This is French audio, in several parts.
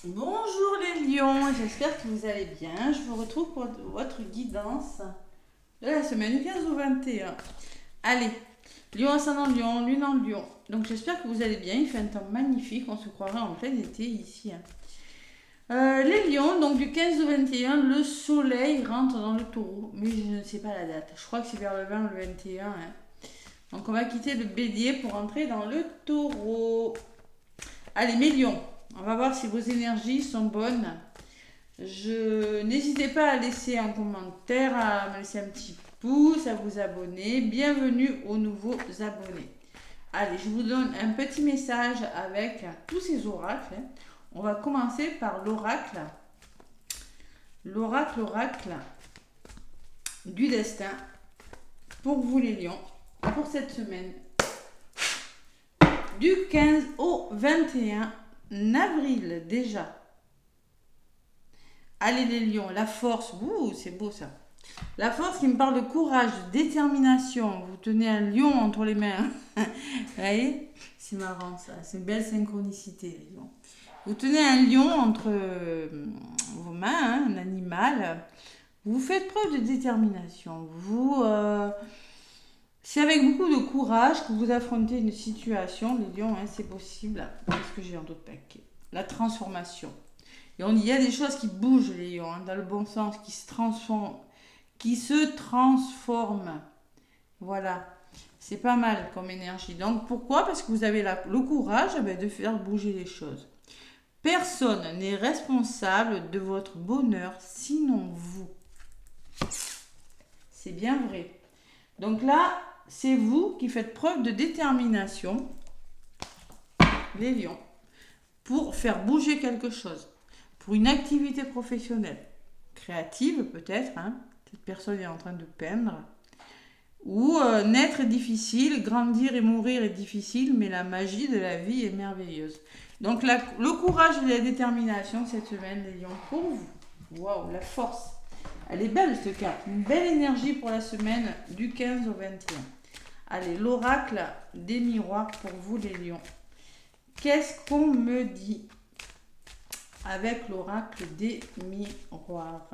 Bonjour les lions, j'espère que vous allez bien. Je vous retrouve pour votre guidance de la semaine du 15 au 21. Allez, lion ascendant lion, lune en lion. Donc j'espère que vous allez bien, il fait un temps magnifique, on se croirait en plein été ici. Les lions, donc du 15 au 21, le soleil rentre dans le taureau, mais je ne sais pas la date. Je crois que c'est vers le 20 ou le 21. Donc on va quitter le bélier pour entrer dans le taureau. Allez, mes lions. On va voir si vos énergies sont bonnes. N'hésitez pas à laisser un commentaire, à me laisser un petit pouce, à vous abonner. Bienvenue aux nouveaux abonnés. Allez, je vous donne un petit message avec tous ces oracles. On va commencer par l'oracle. L'oracle du destin pour vous les lions, pour cette semaine. Du 15 au 21 avril déjà. Allez les lions, la force, c'est beau ça. La force qui me parle de courage, de détermination. Vous tenez un lion entre les mains. Vous voyez, c'est marrant ça, c'est une belle synchronicité les lions. Vous tenez un lion entre vos mains, un animal. Vous faites preuve de détermination. C'est avec beaucoup de courage que vous affrontez une situation, les lions, c'est possible. Qu'est-ce que j'ai en d'autres paquets? La transformation. Et il y a des choses qui bougent, les lions, dans le bon sens, qui se transforment. Voilà. C'est pas mal comme énergie. Donc pourquoi? Parce que vous avez le courage de faire bouger les choses. Personne n'est responsable de votre bonheur sinon vous. C'est bien vrai. Donc là, c'est vous qui faites preuve de détermination, les lions, pour faire bouger quelque chose, pour une activité professionnelle, créative peut-être, cette personne est en train de peindre, ou naître est difficile, grandir et mourir est difficile, mais la magie de la vie est merveilleuse. Donc le courage et la détermination cette semaine, les lions, pour vous. Waouh, la force. Elle est belle cette carte, une belle énergie pour la semaine du 15 au 21. Allez, l'oracle des miroirs pour vous les lions. Qu'est-ce qu'on me dit avec l'oracle des miroirs?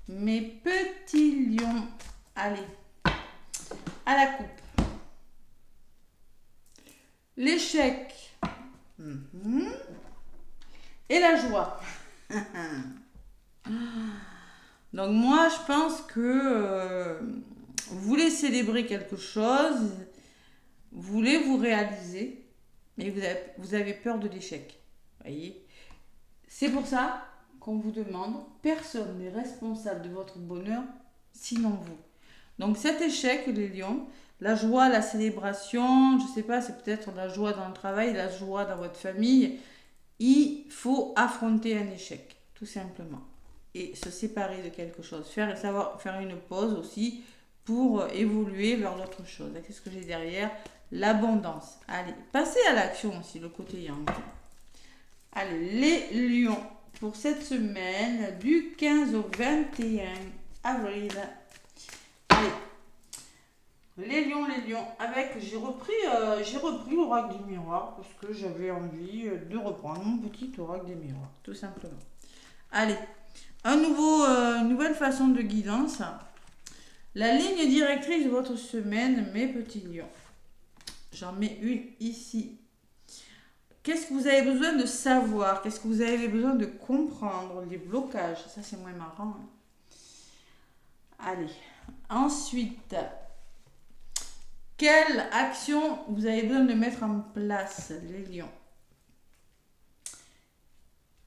Mes petits lions, allez, à la coupe. L'échec et la joie. Donc moi, je pense que vous voulez célébrer quelque chose, vous voulez vous réaliser, mais vous avez peur de l'échec. Voyez, c'est pour ça qu'on vous demande, personne n'est responsable de votre bonheur sinon vous. Donc cet échec, les lions, la joie, la célébration, je ne sais pas, c'est peut-être la joie dans le travail, la joie dans votre famille. Il faut affronter un échec, tout simplement. Et se séparer de quelque chose. Savoir faire une pause aussi pour évoluer vers d'autres choses. Qu'est-ce que j'ai derrière? L'abondance. Allez, passez à l'action aussi, le côté yang. Allez, les lions, pour cette semaine, du 15 au 21 avril. Allez, les lions, j'ai repris l'oracle des miroirs, parce que j'avais envie de reprendre mon petit oracle des miroirs, tout simplement. Allez, une nouvelle façon de guidance. La ligne directrice de votre semaine, mes petits lions. J'en mets une ici. Qu'est-ce que vous avez besoin de savoir? Qu'est-ce que vous avez besoin de comprendre? Les blocages, ça c'est moins marrant. Allez, ensuite, quelle action vous avez besoin de mettre en place, les lions?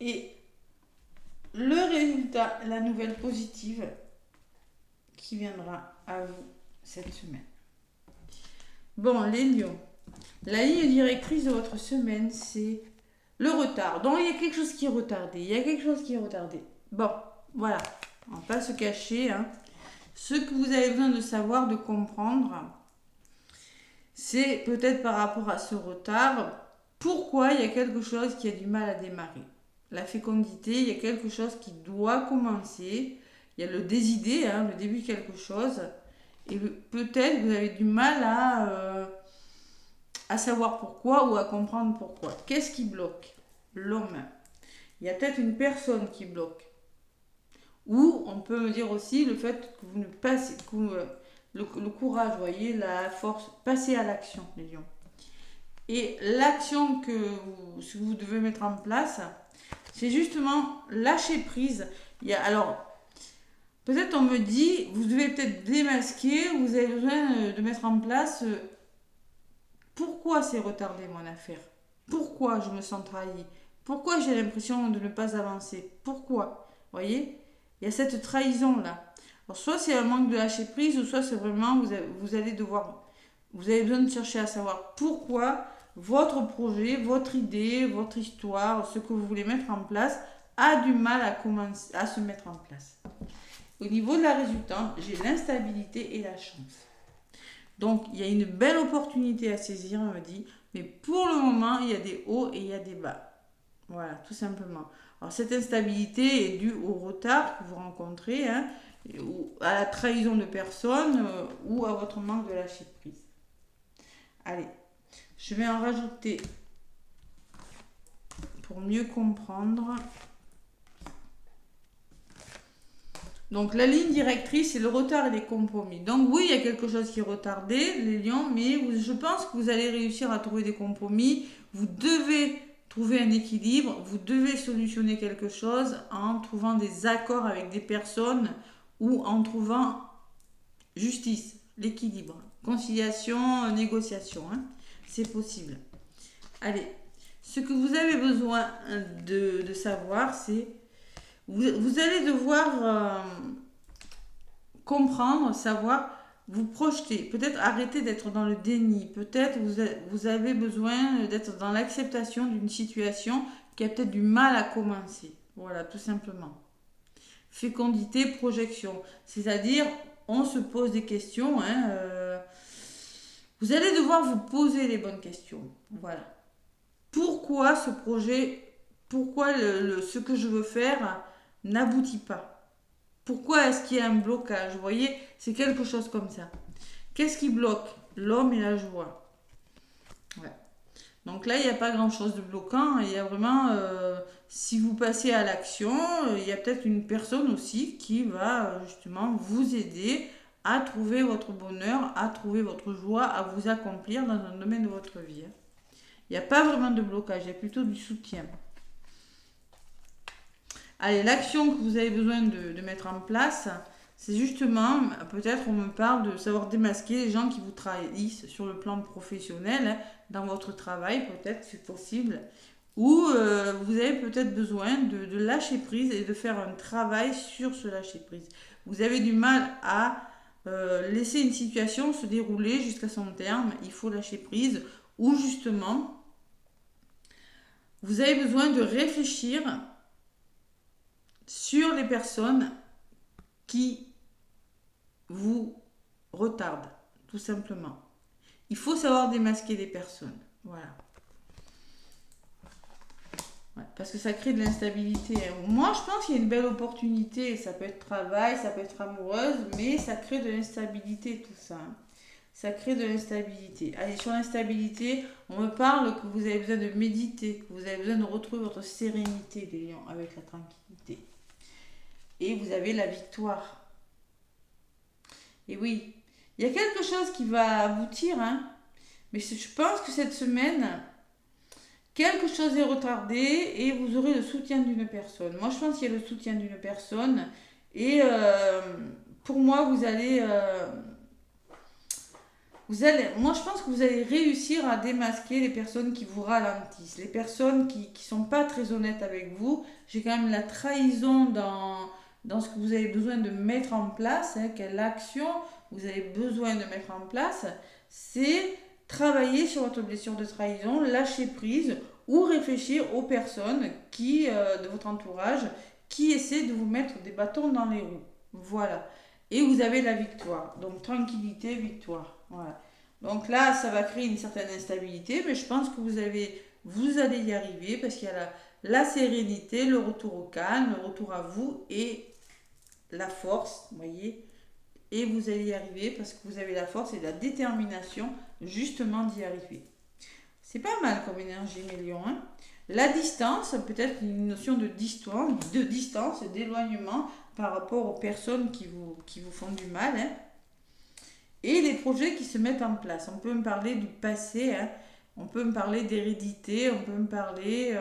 Et le résultat, la nouvelle positive qui viendra à vous cette semaine. Bon, les lions, la ligne directrice de votre semaine, c'est le retard. Donc, il y a quelque chose qui est retardé. Bon, voilà, on ne va pas se cacher. Ce que vous avez besoin de savoir, de comprendre, c'est peut-être par rapport à ce retard, pourquoi il y a quelque chose qui a du mal à démarrer. La fécondité, il y a quelque chose qui doit commencer. Il y a le désidé, le début de quelque chose. Et peut-être vous avez du mal à savoir pourquoi ou à comprendre pourquoi. Qu'est-ce qui bloque? L'homme. Il y a peut-être une personne qui bloque. Ou on peut me dire aussi le fait que vous ne passez, le courage, vous voyez, la force, passez à l'action, les lions. Et l'action que vous devez mettre en place, c'est justement lâcher prise. Alors, peut-être on me dit, vous devez peut-être démasquer, vous avez besoin de mettre en place pourquoi c'est retardé mon affaire. Pourquoi je me sens trahi. Pourquoi j'ai l'impression de ne pas avancer. Pourquoi. Vous voyez, il y a cette trahison-là. Alors, soit c'est un manque de lâcher prise, ou soit c'est vraiment, vous avez besoin de chercher à savoir pourquoi votre projet, votre idée, votre histoire, ce que vous voulez mettre en place, a du mal à se mettre en place. Au niveau de la résultante, j'ai l'instabilité et la chance. Donc, il y a une belle opportunité à saisir, on me dit, mais pour le moment, il y a des hauts et il y a des bas. Voilà, tout simplement. Alors, cette instabilité est due au retard que vous rencontrez, ou à la trahison de personnes, ou à votre manque de lâcher prise. Allez, je vais en rajouter pour mieux comprendre. Donc la ligne directrice, c'est le retard et les compromis. Donc oui, il y a quelque chose qui est retardé, les lions, mais je pense que vous allez réussir à trouver des compromis. Vous devez trouver un équilibre, vous devez solutionner quelque chose en trouvant des accords avec des personnes ou en trouvant justice, l'équilibre, conciliation, négociation. C'est possible. Allez, ce que vous avez besoin de savoir, c'est vous allez devoir comprendre, savoir, vous projeter. Peut-être arrêter d'être dans le déni. Peut-être vous avez besoin d'être dans l'acceptation d'une situation qui a peut-être du mal à commencer. Voilà, tout simplement. Fécondité, projection. C'est-à-dire, on se pose des questions. Vous allez devoir vous poser les bonnes questions. Voilà. Pourquoi ce projet, pourquoi ce que je veux faire n'aboutit pas? Pourquoi est-ce qu'il y a un blocage? Vous voyez, c'est quelque chose comme ça. Qu'est-ce qui bloque? L'homme et la joie. Ouais. Donc là, il n'y a pas grand-chose de bloquant. Il y a vraiment, si vous passez à l'action, il y a peut-être une personne aussi qui va justement vous aider à trouver votre bonheur, à trouver votre joie, à vous accomplir dans un domaine de votre vie. Il n'y a pas vraiment de blocage, il y a plutôt du soutien. Allez, l'action que vous avez besoin de mettre en place, c'est justement, peut-être on me parle de savoir démasquer les gens qui vous trahissent sur le plan professionnel, dans votre travail, peut-être, c'est possible. Ou vous avez peut-être besoin de lâcher prise et de faire un travail sur ce lâcher prise. Vous avez du mal à laisser une situation se dérouler jusqu'à son terme, il faut lâcher prise. Ou justement, vous avez besoin de réfléchir sur les personnes qui vous retardent, tout simplement. Il faut savoir démasquer les personnes. Voilà. Ouais, parce que ça crée de l'instabilité. Moi, je pense qu'il y a une belle opportunité. Ça peut être travail, ça peut être amoureuse, mais ça crée de l'instabilité, tout ça. Ça crée de l'instabilité. Allez, sur l'instabilité, on me parle que vous avez besoin de méditer, que vous avez besoin de retrouver votre sérénité, les lions, avec la tranquillité. Et vous avez la victoire. Et oui, il y a quelque chose qui va aboutir, mais je pense que cette semaine, quelque chose est retardé et vous aurez le soutien d'une personne. Moi, je pense qu'il y a le soutien d'une personne et pour moi, moi, je pense que vous allez réussir à démasquer les personnes qui vous ralentissent, les personnes qui ne sont pas très honnêtes avec vous. J'ai quand même la trahison dans ce que vous avez besoin de mettre en place, quelle action vous avez besoin de mettre en place, c'est travailler sur votre blessure de trahison, lâcher prise ou réfléchir aux personnes de votre entourage qui essaient de vous mettre des bâtons dans les roues. Voilà. Et vous avez la victoire. Donc, tranquillité, victoire. Voilà. Donc là, ça va créer une certaine instabilité, mais je pense que vous allez y arriver parce qu'il y a la sérénité, le retour au calme, le retour à vous et la force, vous voyez. Et vous allez y arriver parce que vous avez la force et la détermination justement d'y arriver. C'est pas mal comme énergie, mes lions. La distance, peut-être une notion de distance, d'éloignement par rapport aux personnes qui vous font du mal. Hein. Et les projets qui se mettent en place. On peut me parler du passé, hein. On peut me parler d'hérédité, on peut me parler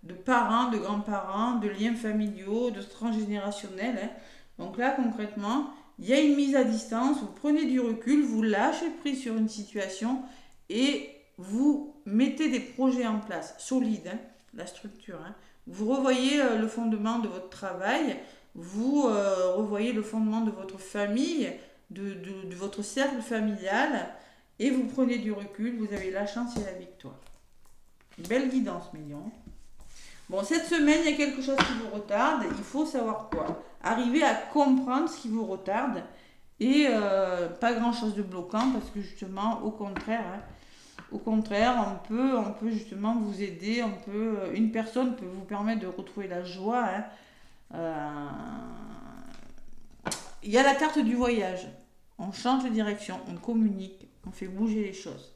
de parents, de grands-parents, de liens familiaux, de transgénérationnels. Hein. Donc là, concrètement, il y a une mise à distance, vous prenez du recul, vous lâchez prise sur une situation et vous mettez des projets en place, solides, hein, la structure. Hein. Vous revoyez le fondement de votre travail, vous revoyez le fondement de votre famille, de votre cercle familial, et vous prenez du recul, vous avez la chance et la victoire. Belle guidance, Million. Bon, cette semaine, il y a quelque chose qui vous retarde, il faut savoir quoi. Arriver à comprendre ce qui vous retarde, et pas grand chose de bloquant, parce que justement, au contraire, hein, on peut justement vous aider, une personne peut vous permettre de retrouver la joie. Hein. Il y a la carte du voyage. On change de direction, on communique, on fait bouger les choses.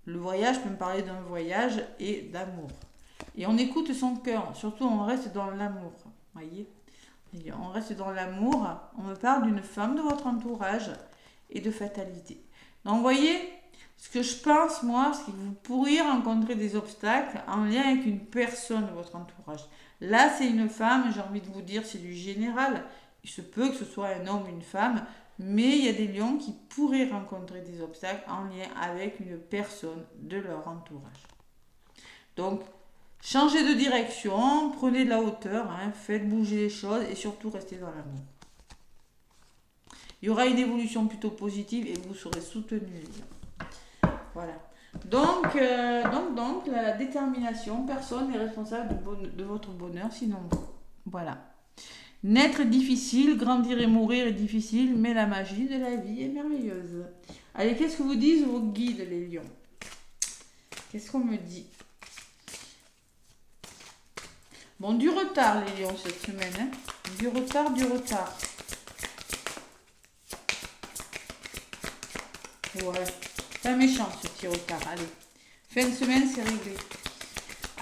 Le voyage peut me parler d'un voyage et d'amour. Et on écoute son cœur, surtout on reste dans l'amour. Voyez, on reste dans l'amour, on me parle d'une femme de votre entourage et de fatalité. Donc vous voyez, ce que je pense moi, c'est que vous pourriez rencontrer des obstacles en lien avec une personne de votre entourage. Là c'est une femme, j'ai envie de vous dire, c'est du général. Il se peut que ce soit un homme ou une femme, mais il y a des lions qui pourraient rencontrer des obstacles en lien avec une personne de leur entourage. Donc, changez de direction, prenez de la hauteur, hein, faites bouger les choses et surtout restez dans l'amour. Il y aura une évolution plutôt positive et vous serez soutenu, les lions. Voilà. Donc, la détermination, personne n'est responsable de votre bonheur, sinon voilà. Naître est difficile, grandir et mourir est difficile, mais la magie de la vie est merveilleuse. Allez, qu'est-ce que vous disent vos guides, les lions? Qu'est-ce qu'on me dit? Bon, du retard, les lions, cette semaine. Hein. Du retard. Ouais, pas méchant, ce petit retard. Allez, fin de semaine, c'est réglé.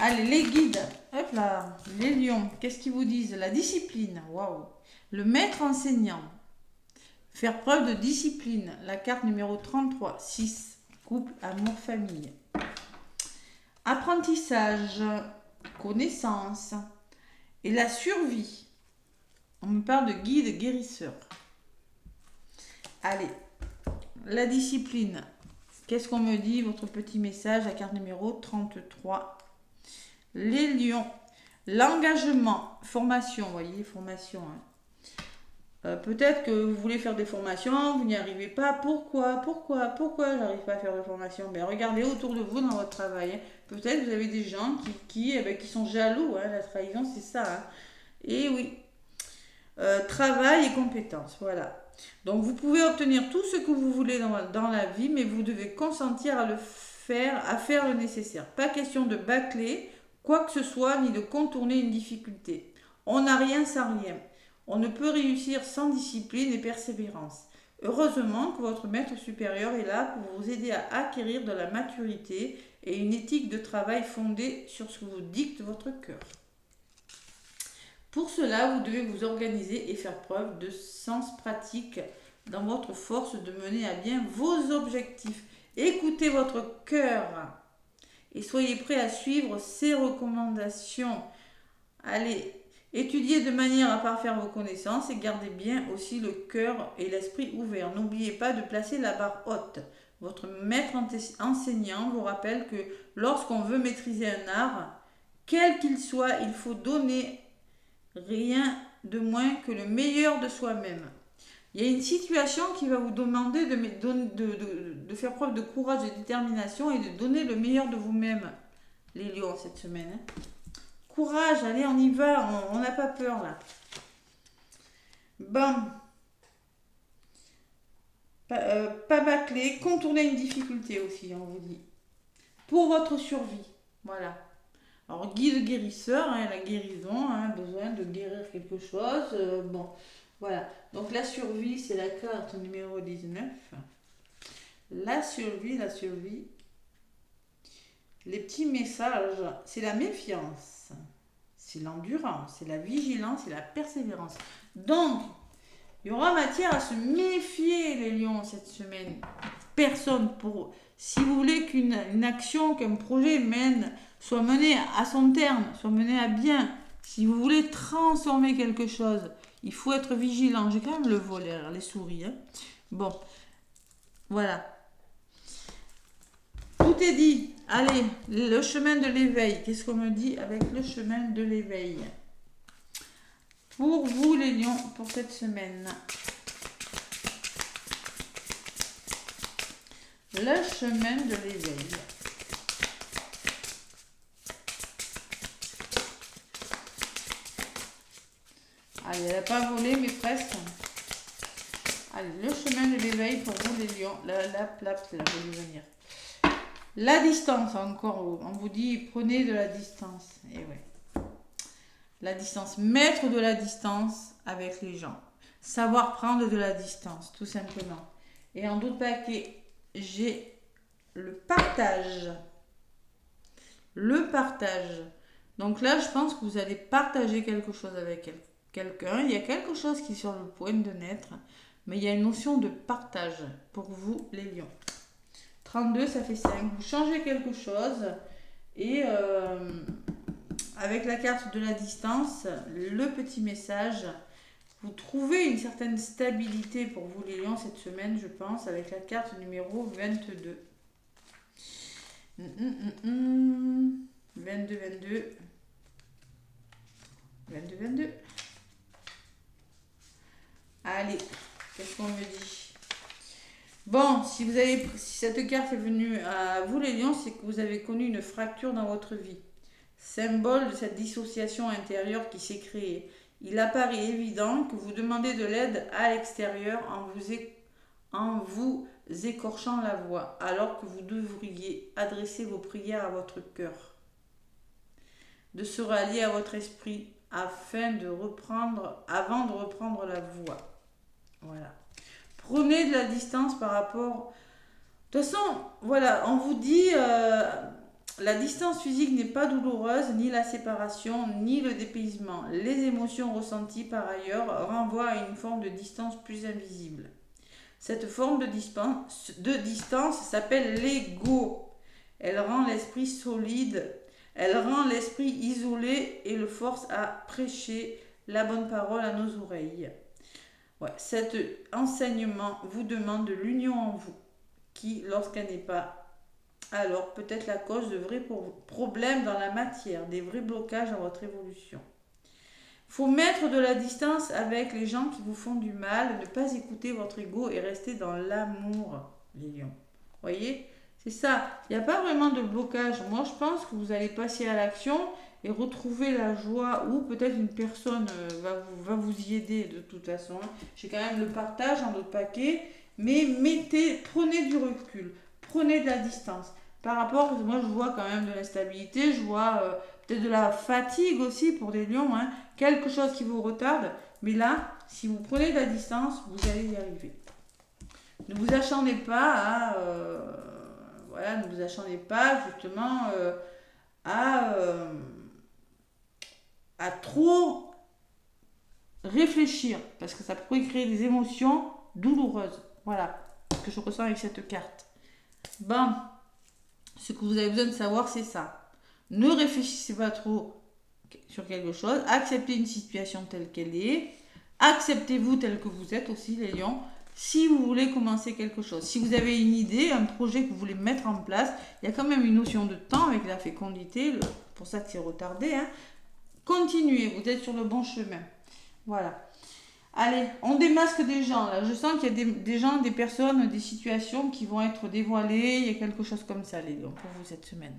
Allez, les guides, hop là, les lions, qu'est-ce qu'ils vous disent? La discipline, waouh. Le maître enseignant, faire preuve de discipline, la carte numéro 33, 6, couple, amour, famille. Apprentissage, connaissance et la survie. On me parle de guide guérisseur. Allez, la discipline, qu'est-ce qu'on me dit? Votre petit message, la carte numéro 33. Les lions, l'engagement, formation, vous voyez, formation. Hein. Peut-être que vous voulez faire des formations, vous n'y arrivez pas. Pourquoi j'arrive pas à faire de formation? Ben, regardez autour de vous dans votre travail. Hein. Peut-être que vous avez des gens qui sont jaloux. Hein. La trahison, c'est ça. Hein. Et oui, travail et compétences, voilà. Donc vous pouvez obtenir tout ce que vous voulez dans la vie, mais vous devez consentir à faire le nécessaire. Pas question de bâcler quoi que ce soit, ni de contourner une difficulté. On n'a rien sans rien. On ne peut réussir sans discipline et persévérance. Heureusement que votre maître supérieur est là pour vous aider à acquérir de la maturité et une éthique de travail fondée sur ce que vous dicte votre cœur. Pour cela, vous devez vous organiser et faire preuve de sens pratique dans votre force de mener à bien vos objectifs. Écoutez votre cœur et soyez prêts à suivre ses recommandations. Allez, étudiez de manière à parfaire vos connaissances et gardez bien aussi le cœur et l'esprit ouverts. N'oubliez pas de placer la barre haute. Votre maître enseignant vous rappelle que lorsqu'on veut maîtriser un art, quel qu'il soit, il faut donner rien de moins que le meilleur de soi-même. Il y a une situation qui va vous demander de faire preuve de courage et de détermination et de donner le meilleur de vous-même, les lions, cette semaine. Hein. Courage, allez, on y va, on n'a pas peur là. Bon. Pas bâcler, contourner une difficulté aussi, on vous dit. Pour votre survie, voilà. Alors, guide guérisseur, hein, la guérison, hein, besoin de guérir quelque chose. Bon, voilà. Donc, la survie, c'est la carte numéro 19. La survie. Les petits messages, c'est la méfiance, c'est l'endurance, c'est la vigilance, c'est la persévérance. Donc, il y aura matière à se méfier, les lions, cette semaine. Personne pour... Si vous voulez qu'une action, qu'un projet soit mené à son terme, soit mené à bien, si vous voulez transformer quelque chose, il faut être vigilant. J'ai quand même le volet, les souris. Hein. Bon, voilà. Tout est dit. Allez, le chemin de l'éveil. Qu'est-ce qu'on me dit avec le chemin de l'éveil? Pour vous, les lions, pour cette semaine. Le chemin de l'éveil. Allez, elle n'a pas volé, mais presque. Allez, le chemin de l'éveil pour vous, les lions. La plaque, c'est la voulu venir. La distance, encore. On vous dit, prenez de la distance. Et ouais. La distance. Mettre de la distance avec les gens. Savoir prendre de la distance, tout simplement. Et en d'autres paquets, j'ai le partage. Le partage. Donc là, je pense que vous allez partager quelque chose avec quelqu'un. Il y a quelque chose qui est sur le point de naître. Mais il y a une notion de partage pour vous, les lions. 32, ça fait 5. Vous changez quelque chose. Et avec la carte de la distance, le petit message, vous trouvez une certaine stabilité pour vous, les lions, cette semaine, je pense, avec la carte numéro 22. 22. Allez, qu'est-ce qu'on me dit? Bon, si cette carte est venue à vous, les lions, c'est que vous avez connu une fracture dans votre vie. Symbole de cette dissociation intérieure qui s'est créée. Il apparaît évident que vous demandez de l'aide à l'extérieur en vous écorchant la voix, alors que vous devriez adresser vos prières à votre cœur, de se rallier à votre esprit avant de reprendre la voix. Voilà. Prenez de la distance par rapport... De toute façon, voilà, on vous dit... la distance physique n'est pas douloureuse, ni la séparation, ni le dépaysement. Les émotions ressenties par ailleurs renvoient à une forme de distance plus invisible. Cette forme de distance s'appelle l'ego. Elle rend l'esprit solide, elle rend l'esprit isolé et le force à prêcher la bonne parole à nos oreilles. Ouais, cet enseignement vous demande de l'union en vous, qui, lorsqu'elle n'est pas, alors peut-être la cause de vrais problèmes dans la matière, des vrais blocages dans votre évolution. Il faut mettre de la distance avec les gens qui vous font du mal, ne pas écouter votre ego et rester dans l'amour, les lions. Voyez, c'est ça. Il n'y a pas vraiment de blocage. Moi, je pense que vous allez passer à l'action et retrouver la joie, ou peut-être une personne va vous y aider de toute façon. J'ai quand même le partage en d'autres paquets, mais prenez du recul, prenez de la distance. Par rapport, moi je vois quand même de l'instabilité, je vois peut-être de la fatigue aussi pour des lions, hein, quelque chose qui vous retarde, mais là, si vous prenez de la distance, vous allez y arriver. Ne vous acharnez pas ne vous acharnez pas justement à trop réfléchir, parce que ça pourrait créer des émotions douloureuses. Voilà ce que je ressens avec cette carte. Bon, ce que vous avez besoin de savoir, c'est ça. Ne réfléchissez pas trop sur quelque chose. Acceptez une situation telle qu'elle est. Acceptez-vous tel que vous êtes aussi, les lions. Si vous voulez commencer quelque chose, si vous avez une idée, un projet que vous voulez mettre en place, il y a quand même une notion de temps avec la fécondité, pour ça que c'est retardé. Hein. Continuez, vous êtes sur le bon chemin. Voilà. Allez, on démasque des gens là. Je sens qu'il y a des gens, des personnes, des situations qui vont être dévoilées. Il y a quelque chose comme ça, les lions, pour vous cette semaine.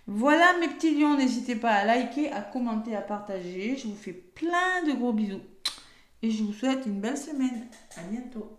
Voilà mes petits lions, n'hésitez pas à liker, à commenter, à partager. Je vous fais plein de gros bisous. Et je vous souhaite une belle semaine. À bientôt.